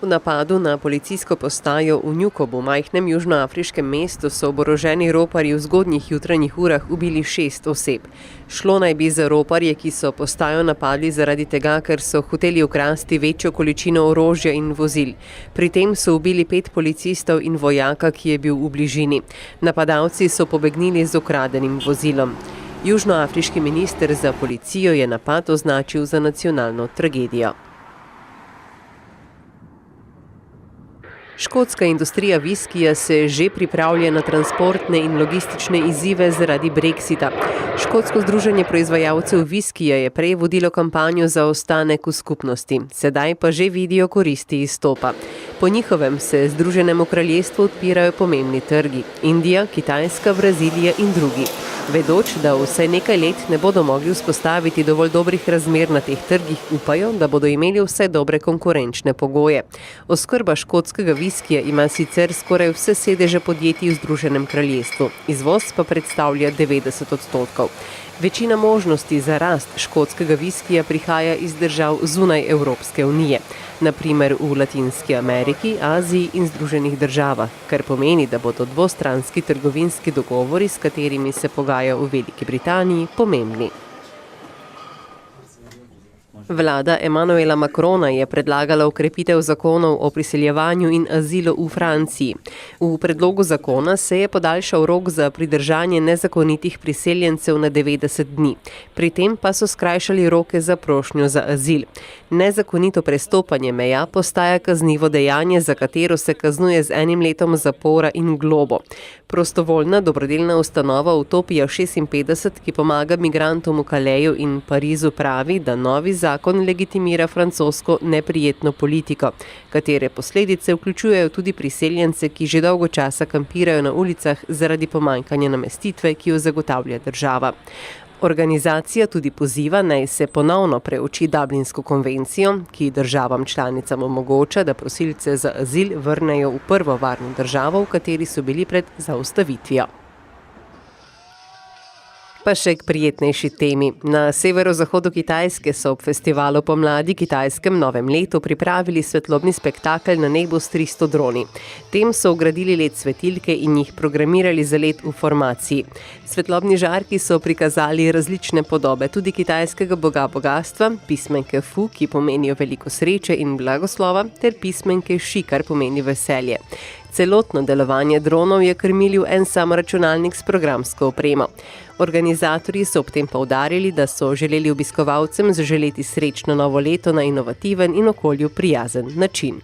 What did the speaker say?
V napadu na policijsko postajo v Njukobu, majhnem južnoafriškem mestu, so oboroženi roparji v zgodnjih jutranjih urah ubili 6 oseb. Šlo naj bi za roparje, ki so postajo napadli zaradi tega, ker so hoteli ukrasti večjo količino orožja in vozil. Pri tem so ubili 5 policistov in vojaka, ki je bil v bližini. Napadalci so pobegnili z ukradenim vozilom. Južnoafriški minister za policijo je napad označil za nacionalno tragedijo. Škotska industrija viskija se že pripravlja na transportne in logistične izzive zaradi brexita. Škotsko združenje proizvajalcev viskija je prej vodilo kampanjo za ostanek v skupnosti, sedaj pa že vidijo koristi izstopa. Po njihovem se Združenemu kraljestvu odpirajo pomembni trgi: Indija, Kitajska, Brazilija in drugi. Vedoč, da vsaj nekaj let ne bodo mogli vzpostaviti dovolj dobrih razmer na teh trgih, upajo, da bodo imeli vse dobre konkurenčne pogoje. Oskrba škotskega viskija ima sicer skoraj vse sedeže podjetij v Združenem kraljestvu, izvoz pa predstavlja 90%. Večina možnosti za rast škotskega viskija prihaja iz držav zunaj Evropske unije, na primer v Latinski Ameriki, Aziji in Združenih državah, kar pomeni, da bodo dvostranski trgovinski dogovori, s katerimi se pogaja v Veliki Britaniji, pomembni. Vlada Emmanuela Macrona je predlagala ukrepitev zakonov o priseljevanju in azilu v Franciji. V predlogu zakona se je podaljšal rok za pridržanje nezakonitih priseljencev na 90 dni. Pri tem pa so skrajšali roke za prošnjo za azil. Nezakonito prestopanje meja postaja kaznivo dejanje, za katero se kaznuje z 1 letom zapora in globo. Prostovoljna dobrodelna ustanova Utopija 56, ki pomaga migrantom v Kaleju in Parizu, pravi, da novi zakon legitimira francosko neprijetno politiko, katere posledice vključujejo tudi priseljence, ki že dolgo časa kampirajo na ulicah zaradi pomanjkanja namestitve, ki jo zagotavlja država. Organizacija tudi poziva, naj se ponovno preuči Dublinsko konvencijo, ki državam članicam omogoča, da prosilce za azil vrnejo v prvo varno državo, v kateri so bili pred zaustavitvijo. Pa še k prijetnejši temi. Na severozahodu Kitajske so ob festivalu pomladi kitajskem novem letu pripravili svetlobni spektakel na nebu s 300 droni. Tem so vgradili LED svetilke in jih programirali za let v formaciji. Svetlobni žarki so prikazali različne podobe, tudi kitajskega boga bogastva, pismenke Fu, ki pomenijo veliko sreče in blagoslova, ter pismenke Shi, kar pomeni veselje. Celotno delovanje dronov je krmilil en sam računalnik s programsko opremo. Organizatorji so ob tem poudarili, da so želeli obiskovalcem zaželeti srečno novo leto na inovativen in okolju prijazen način.